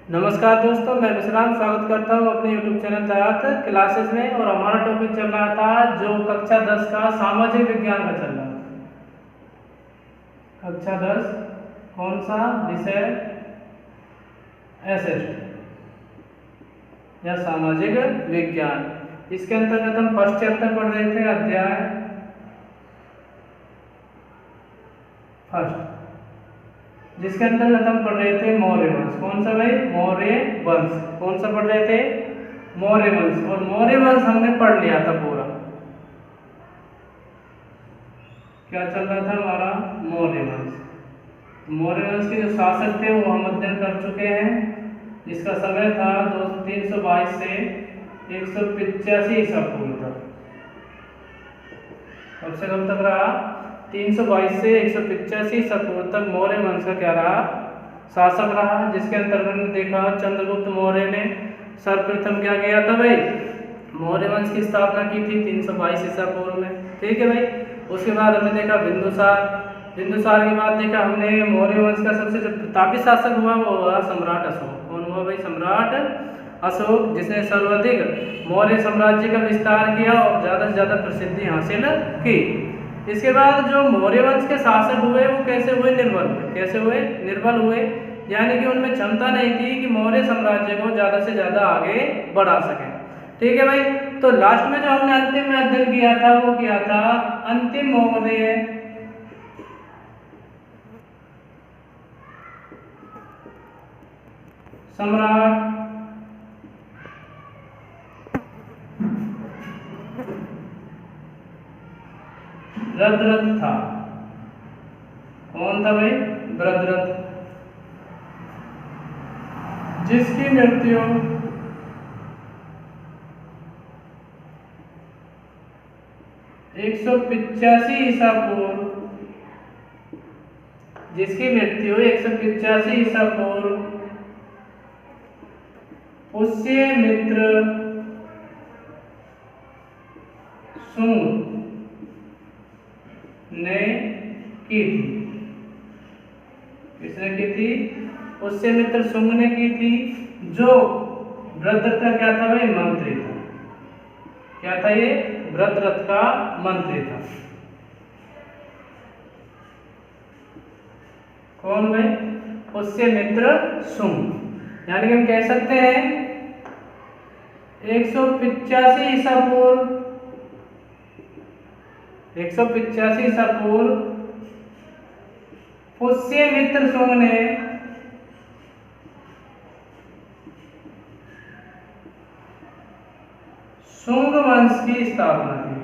नमस्कार दोस्तों, मैं विश्राम स्वागत करता हूं अपने YouTube चैनल तैयार क्लासेस में। और हमारा टॉपिक चल रहा था जो कक्षा 10 का सामाजिक विज्ञान का चल रहा था। कक्षा 10 कौन सा विषय? एसएसटी या सामाजिक विज्ञान। इसके अंतर्गत हम फर्स्ट चैप्टर पढ़ रहे थे, अध्याय फर्स्ट, जिसके अंतर्गत हम पढ़ रहे थे मौर्य वंश। कौन सा भाई? मौर्य वंश। कौन सा पढ़ रहे थे? मौर्य वंश। और मौर्य वंश हमने पढ़ लिया था पूरा। क्या चल रहा था हमारा? मौर्य वंश। मौर्य वंश के जो शासक थे वो हम अध्ययन कर चुके हैं। इसका समय था 322 से 185 ईसा पूर्व तक। कब से कब तक रहा? 322 से 185 ईसा पूर्व तक मौर्य वंश का क्या रहा? शासक रहा। जिसके अंतर्गत में देखा चंद्रगुप्त मौर्य ने सर्वप्रथम क्या किया था भाई? मौर्य वंश की स्थापना की थी 322 ईसा पूर्व में। ठीक है भाई। उसके बाद हमने देखा बिंदुसार के बाद देखा हमने मौर्य वंश का सबसे जो प्रतापी शासक हुआ वो हुआ सम्राट अशोक। कौन हुआ भाई? सम्राट अशोक, जिसने सर्वाधिक मौर्य साम्राज्य का विस्तार किया और ज़्यादा से ज़्यादा प्रसिद्धि हासिल की। इसके बाद जो मौर्य वंश के शासक हुए वो कैसे हुए? निर्बल हुए। कैसे हुए? निर्बल हुए, यानी कि उनमें क्षमता नहीं थी कि मौर्य साम्राज्य को ज़्यादा से ज़्यादा आगे बढ़ा सके। ठीक है भाई। तो लास्ट में जो हमने अंतिम में अध्ययन किया था वो क्या था? अंतिम मौर्य सम्राट भद्रथ था। कौन था भाई? भद्रथ, जिसकी मृत्यु 185 ईसा पूर्व 185 ईसा पूर्व पुष्यमित्र शुंग ने की थी। किसने की थी? पुष्यमित्र शुंग ने की थी, जो भद्रथ का क्या था भाई? मंत्री था। क्या था ये? भद्रथ का मंत्री था। कौन भाई? पुष्यमित्र शुंग। यानी कि हम कह सकते हैं 185 ईसा पूर्व 185 ईसा पूर्व पुष्यमित्र शुंग ने शुंग वंश की स्थापना की।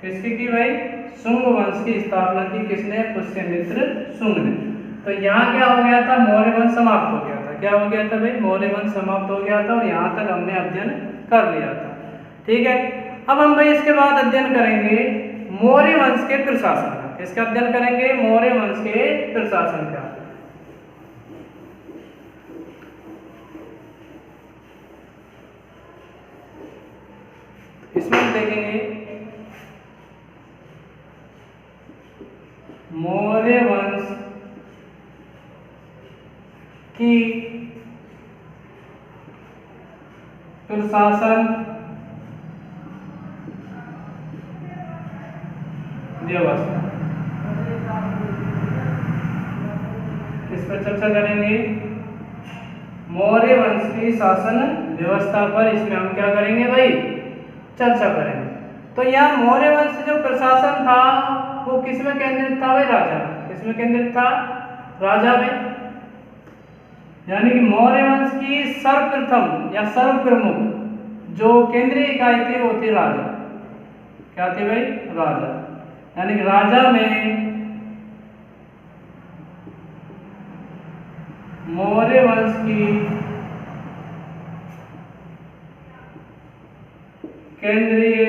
किसकी की भाई? शुंग वंश की स्थापना की। किसने? पुष्यमित्र शुंग ने। तो यहाँ क्या हो गया था? मौर्य वंश समाप्त हो गया था। क्या हो गया था भाई? मौर्य वंश समाप्त हो गया था और यहाँ तक हमने अध्ययन कर लिया था। ठीक है। अब हम भाई इसके बाद अध्ययन करेंगे मौर्य वंश के प्रशासन का। किसका अध्ययन करेंगे? मौर्य वंश के प्रशासन का। इसमें हम देखेंगे मौर्य वंश की प्रशासन व्यवस्था। किस पर चर्चा करेंगे? मौर्य वंश की शासन व्यवस्था पर। इसमें हम क्या करेंगे भाई? चर्चा करेंगे। तो यहाँ मौर्य वंश जो प्रशासन था वो किस में केंद्रित था भाई? राजा। किस में केंद्रित था? राजा में। यानी कि मौर्य वंश की सर्वप्रथम या सर्वप्रमुख जो केंद्रीय इकाई थी वो थी राजा। क्या थी भाई? राजा। यानी कि राजा में मौर्य वंश की केंद्रीय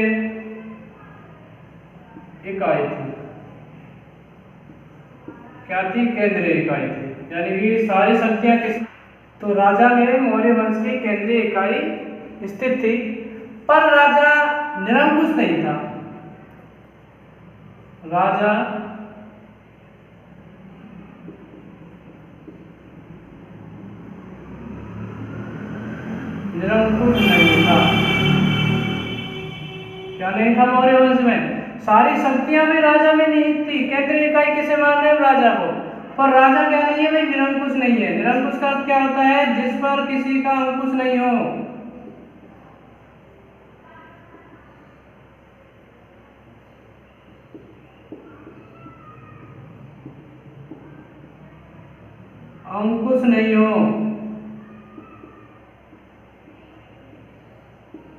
इकाई थी। क्या थी? केंद्रीय इकाई थी। यानी कि सारी शक्तियां किस? तो राजा में मौर्य वंश की केंद्रीय इकाई स्थित थी, पर राजा निरंकुश नहीं था। राजा निरंकुश नहीं था। क्या नहीं था मौर्य वंश में? सारी शक्तियां भी राजा में निहित थी। केंद्रीय इकाई किसे मान रहे हैं? राजा को। पर राजा क्या नहीं है भाई? निरंकुश नहीं है। निरंकुश का अर्थ क्या होता है? जिस पर किसी का अंकुश नहीं हो। अंकुश नहीं हो,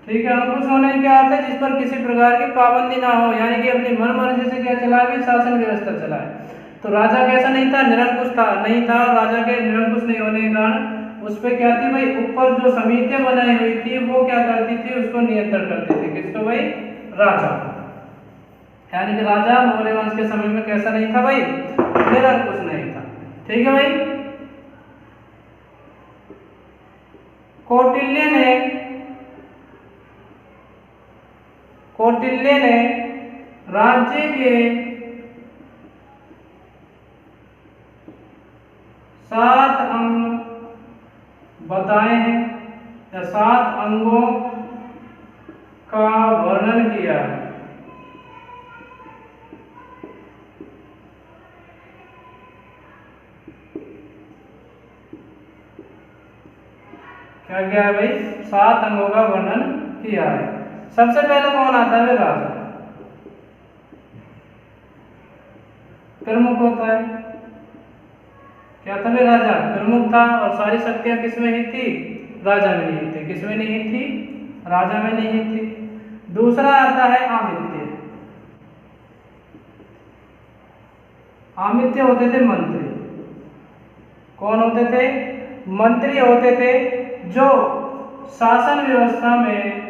ठीक है। अंकुश होने क्या आता है? जिस पर किसी प्रकार की पाबंदी ना हो, यानी कि अपनी मन मर्जी से क्या चलाए भी, शासन व्यवस्था चलाए। तो राजा कैसा नहीं था? निरंकुश था, नहीं था। राजा के निरंकुश नहीं होने के कारण उस पर क्या थी भाई? ऊपर जो समितियां बनाई हुई थी वो क्या करती थी? उसको नियंत्रण करती थी। किसको भाई? राजा। यानी कि राजा मौर्य वंश के समय में कैसा नहीं था भाई? निरंकुश नहीं था। ठीक है भाई। कौटिल्य ने राज्य के 7 अंग बताए हैं या 7 अंगों का वर्णन किया है। क्या किया है भाई? 7 अंगों का वर्णन किया है। सबसे पहले कौन आता है? राजा प्रमुख होता है। क्या था भाई? राजा प्रमुख था और सारी शक्तियां किसमें ही थी? राजा में नहीं थी। किसमें नहीं थी? राजा में नहीं थी। दूसरा आता है आमित्य। आमित्य होते थे मंत्री। कौन होते थे? मंत्री होते थे जो शासन व्यवस्था में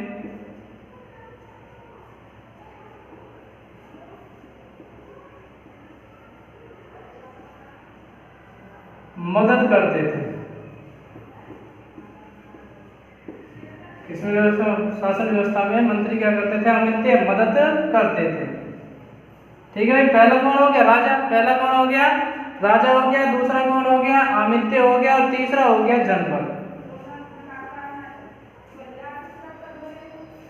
मदद करते थे। किसमें व्यवस्था? शासन व्यवस्था में मंत्री क्या करते थे? आमित्य मदद करते थे। ठीक है भाई। पहला कौन हो गया? राजा। पहला कौन हो गया? राजा हो गया। दूसरा कौन हो गया? आमित्य हो गया। और तीसरा हो गया जनपद।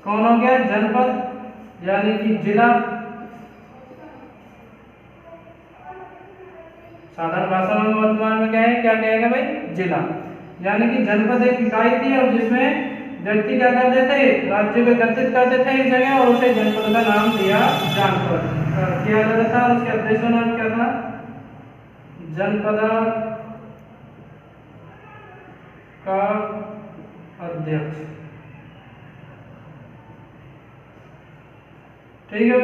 कौन हो गया? जनपद यानी कि जिला। साधारण भाषा में वर्तमान में क्या है? क्या कहेगा भाई? जिला। यानी कि जनपद एक इकाई थी और जिसमें व्यक्ति क्या करते थे? राज्य को एकत्रित करते थे एक जगह और उसे जनपद का नाम दिया जनपद किया जाता था। उसके अध्यक्ष का नाम क्या था? जनपद का अध्यक्ष। ठीक है।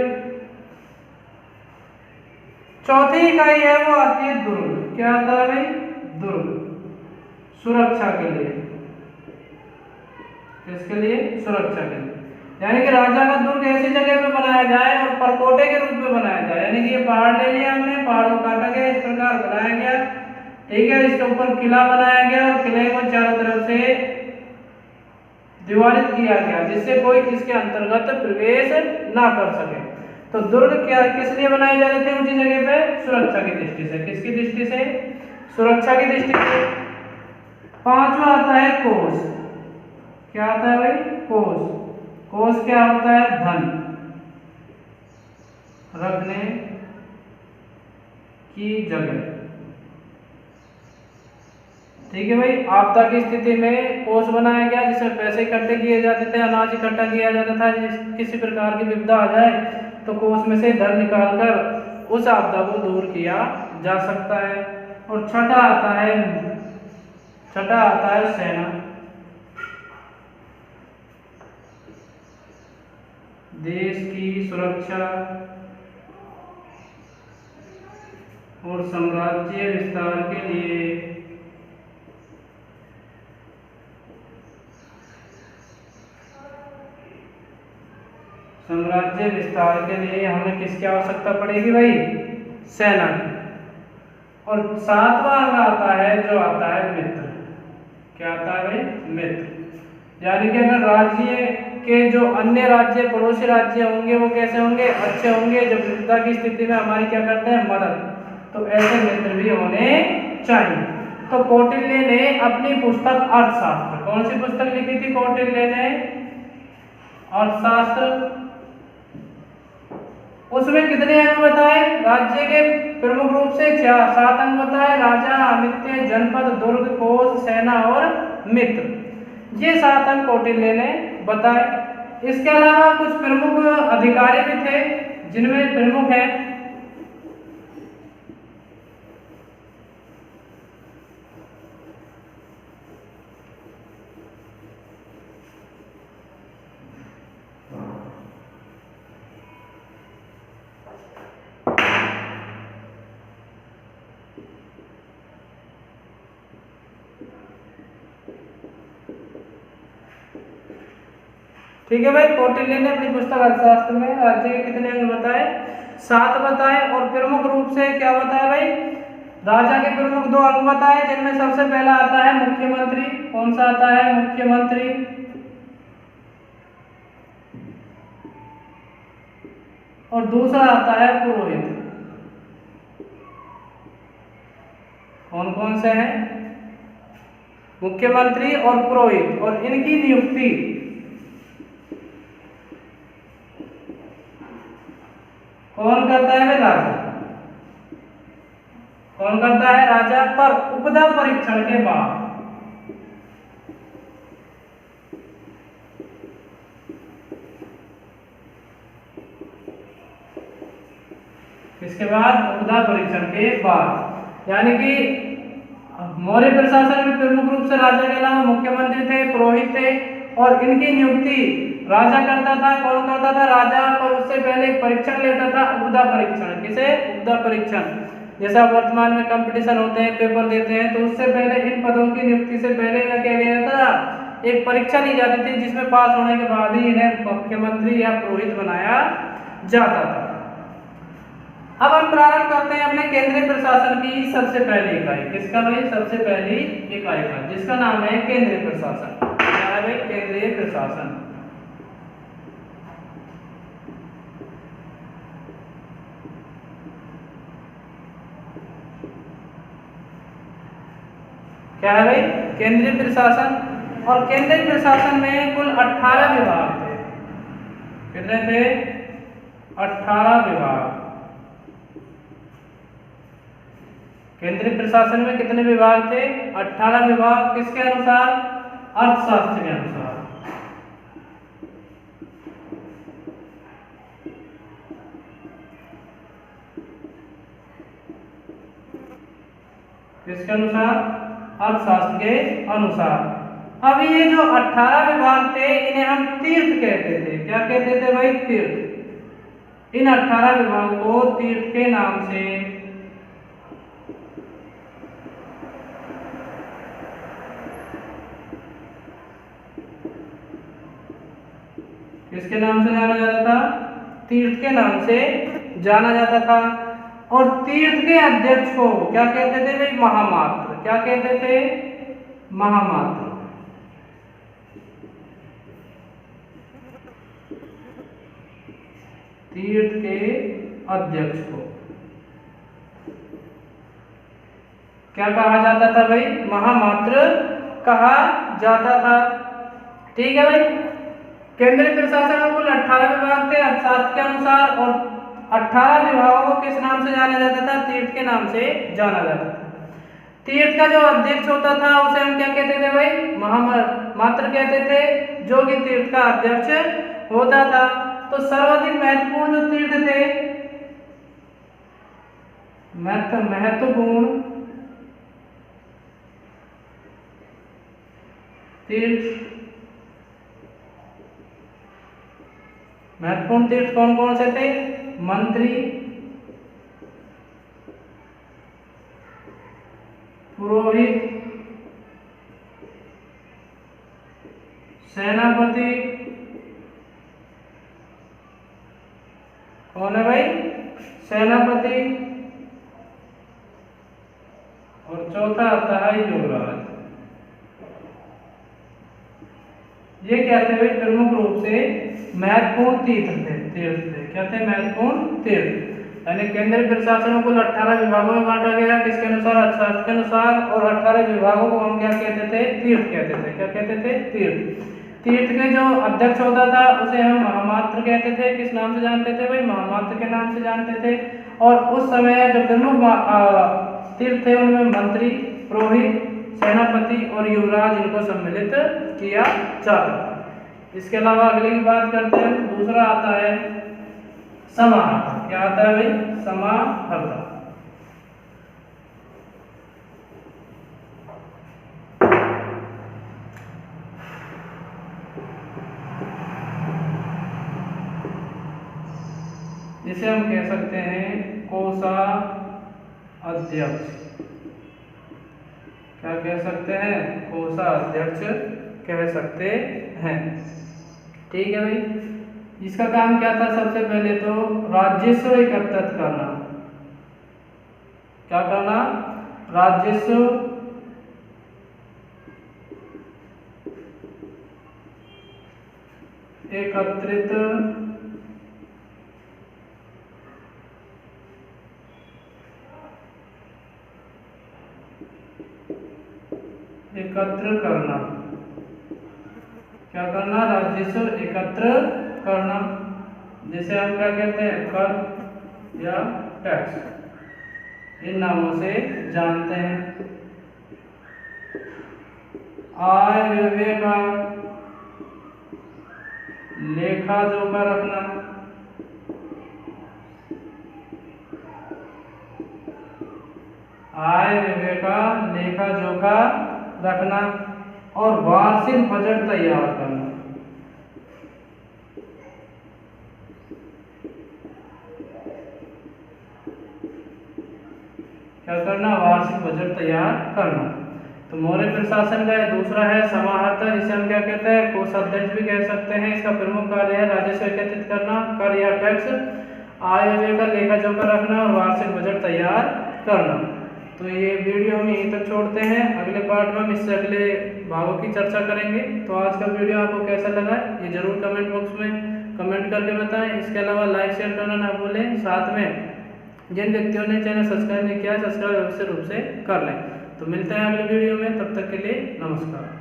चौथी इकाई है वो आती है दुर्ग। क्या आता है भाई? दुर्ग। सुरक्षा के लिए। किसके लिए? सुरक्षा के लिए। यानी कि राजा का दुर्ग ऐसी जगह पे बनाया जाए और परकोटे के रूप में बनाया जाए। यानी कि ये पहाड़ ले लिया हमने, पहाड़ को काटा गया, इस प्रकार बनाया गया। ठीक है। इसके ऊपर किला बनाया गया और किले को चारों तरफ से दीवारित किया गया जिससे कोई इसके अंतर्गत प्रवेश ना कर सके। तो दुर्ग क्या किस लिए बनाए जा रहे थे ऊंची जगह पे? सुरक्षा की दृष्टि से। किसकी दृष्टि से? सुरक्षा की दृष्टि से। पांचवा आता है कोष। क्या आता है भाई? कोष। कोष क्या होता है? धन रखने की जगह। ठीक है भाई। आपदा की स्थिति में कोष बनाया गया जिसमें पैसे इकट्ठे किए जाते थे, अनाज इकट्ठा किया जाता था। किसी प्रकार की विपदा आ जाए तो कोष में से धन निकालकर उस आपदा को दूर किया जा सकता है। और छठा आता है सेना। देश की सुरक्षा और साम्राज्य विस्तार के लिए हमें किसकी आवश्यकता पड़ेगी भाई? सेना की। और सातवां अंग आता है जो आता है मित्र। क्या आता है भाई? मित्र। यानी कि अगर राज्य के जो अन्य राज्य पड़ोसी राज्य होंगे वो कैसे होंगे, अच्छे होंगे, जब विपदा की स्थिति में हमारी क्या करते हैं, मदद। तो ऐसे मित्र भी होने चाहिए। तो कौटिल्य ने अपनी पुस्तक अर्थशास्त्र, कौन सी पुस्तक लिखी थी कौटिल्य ने, अर्थशास्त्र। उसमें कितने अंग बताए, राज्य के प्रमुख रूप से 7 अंग बताए, राजा, अमित्य, जनपद, दुर्ग, कोश, सेना और मित्र, ये 7 अंग कौटिल्य ने बताए। इसके अलावा कुछ प्रमुख अधिकारी भी थे, जिनमें प्रमुख है ठीक है भाई। कौटिल्य ने अपनी पुस्तक अर्थशास्त्र में राज्य के कितने अंग बताए, 7 बताए, और प्रमुख रूप से क्या बताया भाई, राजा के प्रमुख 2 अंग बताए, जिनमें सबसे पहला आता है मुख्यमंत्री। कौन सा आता है, मुख्यमंत्री। और दूसरा आता है पुरोहित। कौन कौन से हैं, मुख्यमंत्री और पुरोहित, और इनकी नियुक्ति कौन करता है, राजा। कौन करता है, राजा, पर उपदा परीक्षण के बाद। इसके बाद उपदा परीक्षण के बाद, यानी कि मौर्य प्रशासन में प्रमुख रूप से राजा के अलावा मुख्यमंत्री थे, पुरोहित थे, और इनकी नियुक्ति राजा करता था। कौन करता था, राजा, पर उससे पहले परीक्षण लेता था, उपदा परीक्षण। किसे, उपदा परीक्षण। जैसा वर्तमान में कंपटीशन होते हैं, पेपर देते हैं, तो उससे पहले इन पदों की नियुक्ति से पहले क्या किया जाता था, एक परीक्षा ली जाती थी, जिसमें पास होने के बाद ही इन्हें मुख्यमंत्री या पुरोहित बनाया जाता था। अब हम प्रारंभ करते हैं अपने केंद्रीय प्रशासन की सबसे पहली इकाई। किसका भाई, सबसे पहली इकाई का, जिसका नाम है केंद्रीय प्रशासन। क्या है भाई, केंद्रीय प्रशासन। क्या है भाई, केंद्रीय प्रशासन। और केंद्रीय प्रशासन में कुल 18 विभाग थे। कितने थे, 18 विभाग। केंद्रीय प्रशासन में कितने विभाग थे, 18 विभाग। किसके अनुसार, अर्थशास्त्र के अनुसार। किसके अनुसार, अर्थशास्त्र के अनुसार। अब ये जो 18 विभाग थे, इन्हें हम तीर्थ कहते थे। क्या कहते थे भाई, तीर्थ। इन 18 विभागों को तीर्थ के नाम से किसके नाम से जाना जाता था, तीर्थ के नाम से जाना जाता था। और तीर्थ के अध्यक्ष को क्या कहते थे भाई, महामात्र। क्या कहते थे, महामात्र। तीर्थ के अध्यक्ष को क्या कहा जाता था भाई, महामात्र कहा जाता था। ठीक है भाई। केंद्रीय प्रशासन में कुल 18 विभाग थे अर्थशास्त्र के अनुसार, और 18 विभागों को किस नाम से जाना जाता था, तीर्थ के नाम से जाना जाता था। तीर्थ का जो अध्यक्ष होता था उसे हम क्या कहते थे भाई, महामात्र कहते थे, जो कि तीर्थ का अध्यक्ष होता था। तो सर्वाधिक महत्वपूर्ण जो तीर्थ थे, महत्वपूर्ण तीर्थ, महत्वपूर्ण तीर्थ कौन कौन से थे, मंत्री, पुरोहित, सेनापति। कौन है भाई, सेनापति। और चौथा आता है युवराज। ये क्या थे भाई, प्रमुख रूप से महत्वपूर्ण तीर्थ थे। क्या थे? महत्वपूर्ण तीर्थ। यानी केंद्रीय प्रशासन को कुल 18 विभागों में बांटा गया, किसके अनुसार? अर्थशास्त्र के अनुसार। और 18 विभागों को हम क्या कहते थे? तीर्थ कहते थे। क्या कहते थे? तीर्थ। तीर्थ के जो अध्यक्ष होता था उसे हम महामात्र कहते थे। किस नाम से जानते थे भाई? महामात्र के नाम से जानते थे। और उस समय जो प्रमुख तीर्थ थे उनमें मंत्री, पुरोहित, सेनापति और युवराज इनको सम्मिलित किया जाता था। इसके अलावा अगले की बात करते हैं, दूसरा आता है समाहर्ता। क्या आता है भाई? समाहर्ता। जिसे हम कह सकते हैं कोषाध्यक्ष। क्या कह सकते हैं? कोषाध्यक्ष कह सकते हैं। ठीक है भाई। इसका काम क्या था? सबसे पहले तो राजस्व एकत्रित करना। क्या करना? राजस्व एकत्रित करना। क्या करना? राजस्व एकत्र करना, जिसे हम क्या कहते हैं? कर या टैक्स, इन नामों से जानते हैं। आय व्यय का लेखा जोखा रखना। आय व्यय का लेखा जोखा रखना और वार्षिक बजट तैयार करना। क्या करना? वार्षिक बजट तैयार करना। तो मौर्य प्रशासन का दूसरा है समाहर्ता, जिसे हम क्या कहते हैं? कोषाध्यक्ष भी कह सकते हैं। इसका प्रमुख कार्य है राजस्व एकत्रित करना, कर या टैक्स, आय व्यय का लेखा जोखा रखना और वार्षिक बजट तैयार करना। तो ये वीडियो हम यहीं तक छोड़ते हैं। अगले पार्ट में हम इससे अगले भागों की चर्चा करेंगे। तो आज का वीडियो आपको कैसा लगा ये जरूर कमेंट बॉक्स में कमेंट करके बताएं। इसके अलावा लाइक शेयर करना ना भूलें। साथ में जिन व्यक्तियों ने चैनल सब्सक्राइब नहीं किया, सब्सक्राइब अवश्य रूप से कर लें। तो मिलते हैं अगले वीडियो में, तब तक के लिए नमस्कार।